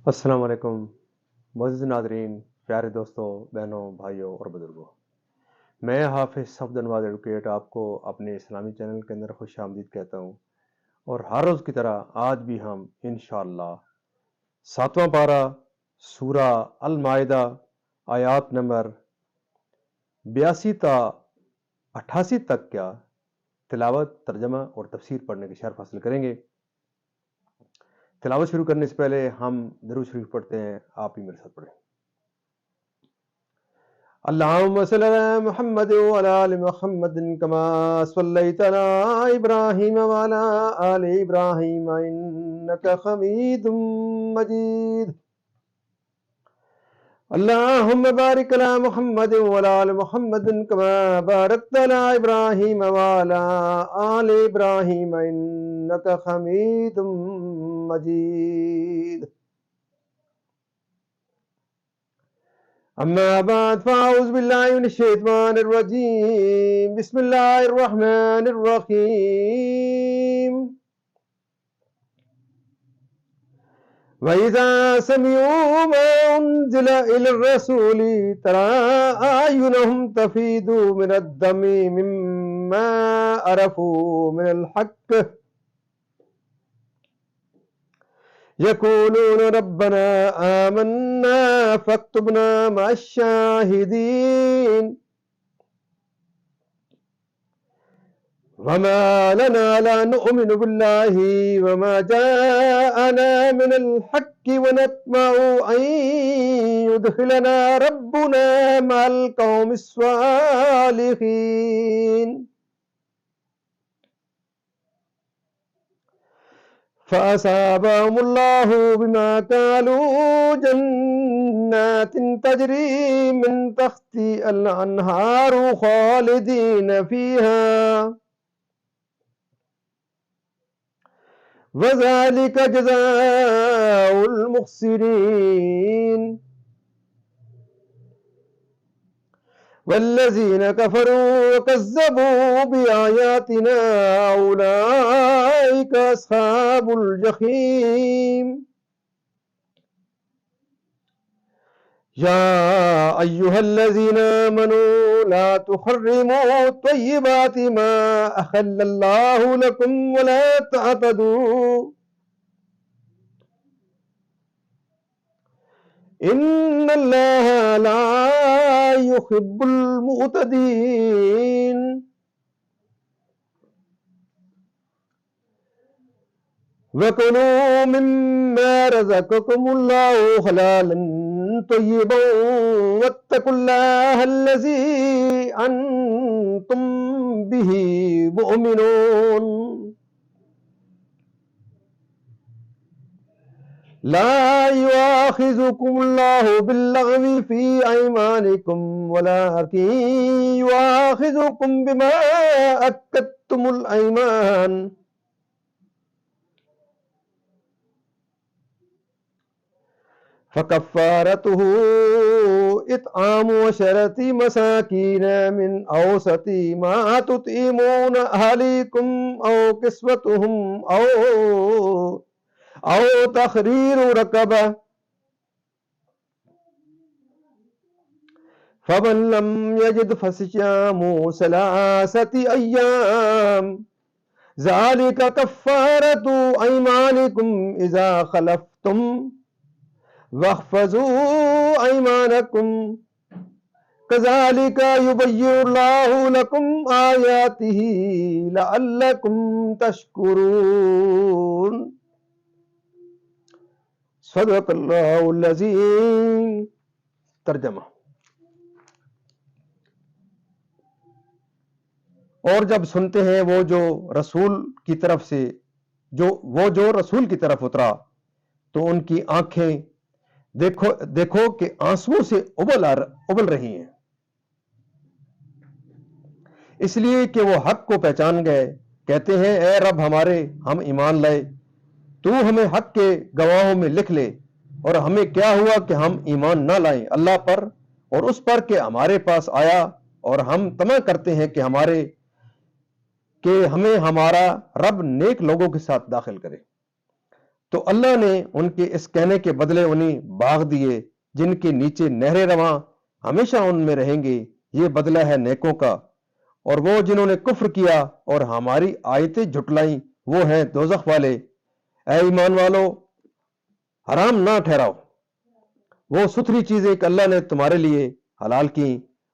السلام علیکم معزز ناظرین، پیارے دوستوں، بہنوں، بھائیوں اور بزرگوں۔ میں حافظ صفد نواز ایڈوکیٹ آپ کو اپنے اسلامی چینل کے اندر خوش آمدید کہتا ہوں، اور ہر روز کی طرح آج بھی ہم انشاءاللہ 7واں پارہ سورہ المائدہ آیات نمبر 82 تا 88 تک کیا تلاوت، ترجمہ اور تفسیر پڑھنے کی شرف حاصل کریں گے۔ تلاوت شروع کرنے سے پہلے ہم درود شریف پڑھتے ہیں، آپ ہی میرے ساتھ پڑھیں۔ اللهم صل على محمد وعلى آل محمد كما صليت على إبراهيم وعلى آل إبراهيم إنك حميد مجيد. اللهم بارك على محمد وعلى آل محمد كما باركت على إبراهيم وعلى آل إبراهيم إنك حميد مجيد. أما بعد فأعوذ بالله من الشيطان الرجيم. بسم الله الرحمن الرحيم. وإذا سمعوا ما أنزل إلى الرسول ترى أعينهم تفيض من الدم مما عرفوا من الحق يقولون ربنا آمنا فاكتبنا مع الشاهدين. وما لنا لا نؤمن بالله وما جاءنا من الحق ونطمع أن يدخلنا ربنا مع القوم الصالحين. فأصابهم الله بما قالوا جنات تجري من تحت الأنهار خالدين فيها وذلك جزاء المحسنين. والذين كفروا وكذبوا بآياتنا أولئك أصحاب الجحيم. يا أيها الذين آمنوا لا تحرموا طيبات ما أحل الله لكم ولا تعتدوا إن الله لا يحب المعتدين. وكلوا مما رزقكم الله حلالا طيبا واتقوا الله الذي أنتم به مؤمنون. لا يؤاخذكم الله باللغو في أيمانكم ولكن يؤاخذكم بما عقدتم الأيمان. فكفارته إطعام 10 مساكين من أوسط ما تطعمون أهليكم أو كسوتهم أو تحرير رقبة. فمن لم يجد فصيام 3 أيام ذلك كفارة أيمانكم إذا خلفتم واحفظوا أيمانكم كذلك يبين الله لكم آياته لعلكم تشكرون. صدق اللہ العظیم. ترجمہ. اور جب سنتے ہیں وہ جو رسول کی طرف اترا تو ان کی آنکھیں دیکھو کہ آنسوؤں سے ابل رہی ہیں، اس لیے کہ وہ حق کو پہچان گئے. کہتے ہیں اے رب ہمارے، ہم ایمان لائے، تو ہمیں حق کے گواہوں میں لکھ لے، اور ہمیں کیا ہوا کہ ہم ایمان نہ لائیں اللہ پر اور اس پر کہ ہمارے پاس آیا، اور ہم طمع کرتے ہیں کہ ہمیں ہمارا رب نیک لوگوں کے ساتھ داخل کرے. تو اللہ نے ان کے اس کہنے کے بدلے انہیں باغ دیے جن کے نیچے نہریں رواں ہمیشہ ان میں رہیں گے، یہ بدلہ ہے نیکوں کا۔ اور وہ جنہوں نے کفر کیا اور ہماری آیتیں جھٹلائیں وہ ہیں دوزخ والے۔ اے ایمان والو، حرام نہ ٹھہراؤ وہ ستھری چیزیں کہ اللہ نے تمہارے لیے حلال کی،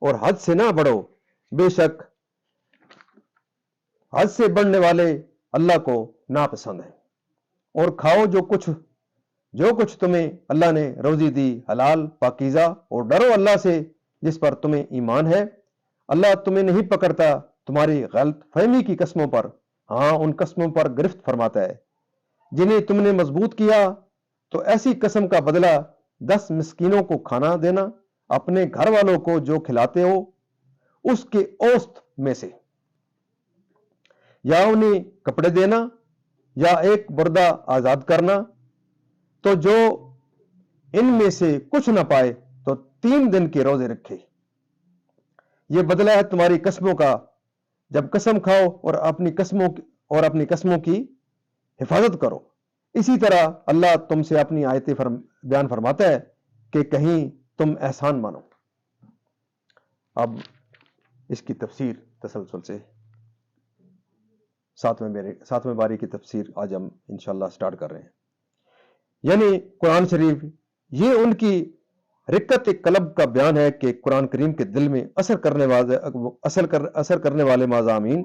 اور حد سے نہ بڑھو، بے شک حد سے بڑھنے والے اللہ کو ناپسند ہیں۔ اور کھاؤ جو کچھ تمہیں اللہ نے روزی دی حلال پاکیزہ، اور ڈرو اللہ سے جس پر تمہیں ایمان ہے۔ اللہ تمہیں نہیں پکڑتا تمہاری غلط فہمی کی قسموں پر، ہاں ان قسموں پر گرفت فرماتا ہے جنہیں تم نے مضبوط کیا۔ تو ایسی قسم کا بدلہ 10 مسکینوں کو کھانا دینا، اپنے گھر والوں کو جو کھلاتے ہو اس کے اوسط میں سے، یا انہیں کپڑے دینا یا ایک بردہ آزاد کرنا۔ تو جو ان میں سے کچھ نہ پائے تو 3 دن کے روزے رکھے۔ یہ بدلہ ہے تمہاری قسموں کا جب قسم کھاؤ، اور اپنی قسموں کی حفاظت کرو۔ اسی طرح اللہ تم سے اپنی آیتیں بیان فرماتا ہے کہ کہیں تم احسان مانو۔ اب اس کی تفسیر تسلسل سے 7ویں باری کی تفسیر آج ہم انشاءاللہ سٹارٹ کر رہے ہیں۔ یعنی قرآن شریف یہ ان کی رقت قلب کا بیان ہے کہ قرآن کریم کے دل میں اثر کرنے والے مضامین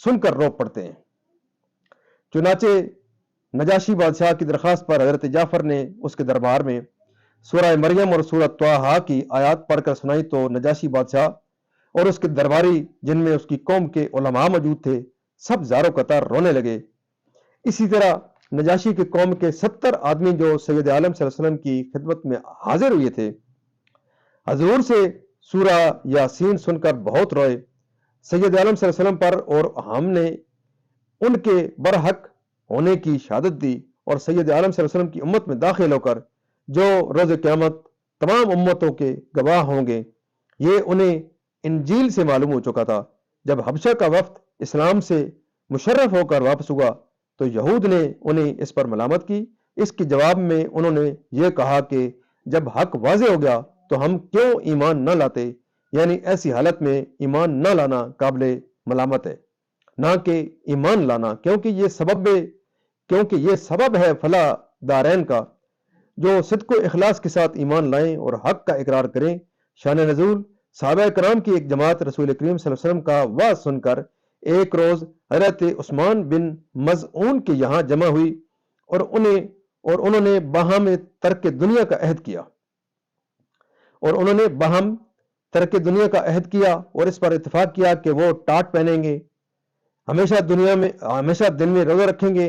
سن کر رو پڑتے ہیں۔ چنانچہ نجاشی بادشاہ کی درخواست پر حضرت جعفر نے اس کے دربار میں سورہ مریم اور سورہ طٰہٰ کی آیات پڑھ کر سنائی تو نجاشی بادشاہ اور اس کے درباری جن میں اس کی قوم کے علماء موجود تھے سب زاروں قطار رونے لگے۔ اسی طرح نجاشی کی قوم کے 70 آدمی جو سید عالم صلی اللہ علیہ وسلم کی خدمت میں حاضر ہوئے تھے حضور سے سورہ یاسین سن کر بہت روئے۔ سید عالم صلی اللہ علیہ وسلم پر اور ہم نے ان کے برحق ہونے کی شہادت دی، اور سید عالم صلی اللہ علیہ وسلم کی امت میں داخل ہو کر جو روز قیامت تمام امتوں کے گواہ ہوں گے، یہ انہیں انجیل سے معلوم ہو چکا تھا۔ جب حبشہ کا وفد اسلام سے مشرف ہو کر واپس ہوا تو یہود نے انہیں اس پر ملامت کی۔ اس کے جواب میں انہوں نے یہ کہا کہ جب حق واضح ہو گیا تو ہم کیوں ایمان نہ لاتے، یعنی ایسی حالت میں ایمان نہ لانا قابل ملامت ہے، نہ کہ ایمان لانا، کیونکہ یہ سبب ہے فلاح دارین کا۔ جو صدق و اخلاص کے ساتھ ایمان لائیں اور حق کا اقرار کریں۔ شان نزول، صحابہ کرام کی ایک جماعت رسول کریم صلی اللہ علیہ وسلم کا وعظ سن کر ایک روز حضرت عثمان بن مظعون کے یہاں جمع ہوئی، اور انہوں نے باہم ترک دنیا کا عہد کیا اور اس پر اتفاق کیا کہ وہ ٹاٹ پہنیں گے، ہمیشہ دن میں روزہ رکھیں گے،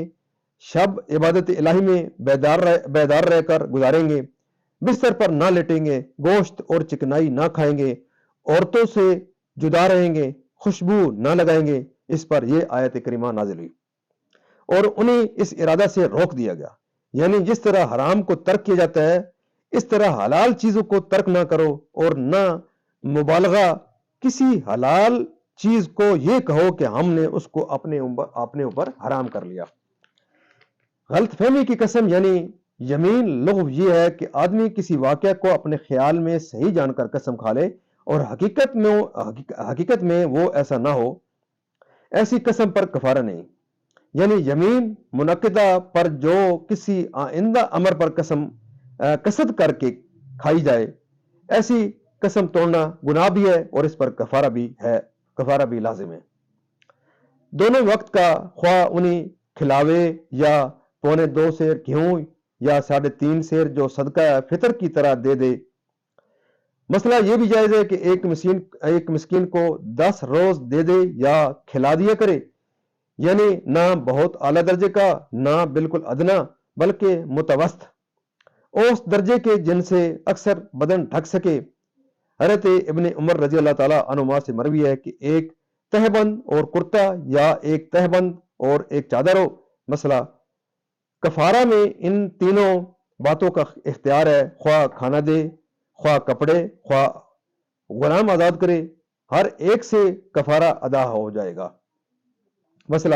شب عبادت الہی میں بیدار رہ کر گزاریں گے، بستر پر نہ لیٹیں گے، گوشت اور چکنائی نہ کھائیں گے، عورتوں سے جدا رہیں گے، خوشبو نہ لگائیں گے۔ اس پر یہ آیت کریمہ نازل ہوئی اور انہیں اس ارادہ سے روک دیا گیا، یعنی جس طرح حرام کو ترک کیا جاتا ہے اس طرح حلال چیزوں کو ترک نہ کرو، اور نہ مبالغہ کسی حلال چیز کو یہ کہو کہ ہم نے اس کو اپنے اوپر حرام کر لیا۔ غلط فہمی کی قسم یعنی یمین لغو یہ ہے کہ آدمی کسی واقعہ کو اپنے خیال میں صحیح جان کر قسم کھا لے اور حقیقت میں وہ ایسا نہ ہو، ایسی قسم پر کفارہ نہیں۔ یعنی یمین منعقدہ پر جو کسی آئندہ امر پر قصد کر کے کھائی جائے، ایسی قسم توڑنا گناہ بھی ہے اور اس پر کفارہ بھی لازم ہے۔ دونوں وقت کا خواہ انہیں کھلاوے یا 2.25 سیر گیہوں یا 3.5 سیر جو صدقہ فطر کی طرح دے۔ مسئلہ یہ بھی جائز ہے کہ ایک مسکین کو 10 روز دے یا کھلا دیا کرے، یعنی نہ بہت اعلیٰ درجے کا نہ بالکل ادنا بلکہ متوسط اوسط درجے کے جن سے اکثر بدن ڈھک سکے۔ حضرت ابن عمر رضی اللہ تعالیٰ عنہما سے مروی ہے کہ ایک تہبند اور کرتا یا ایک تہبند اور ایک چادر ہو۔ مسئلہ کفارہ میں ان تینوں باتوں کا اختیار ہے، خواہ کھانا دے، خواہ کپڑے، خواہ غلام آزاد کرے، ہر ایک سے کفارہ ادا ہو جائے گا۔ مسئلہ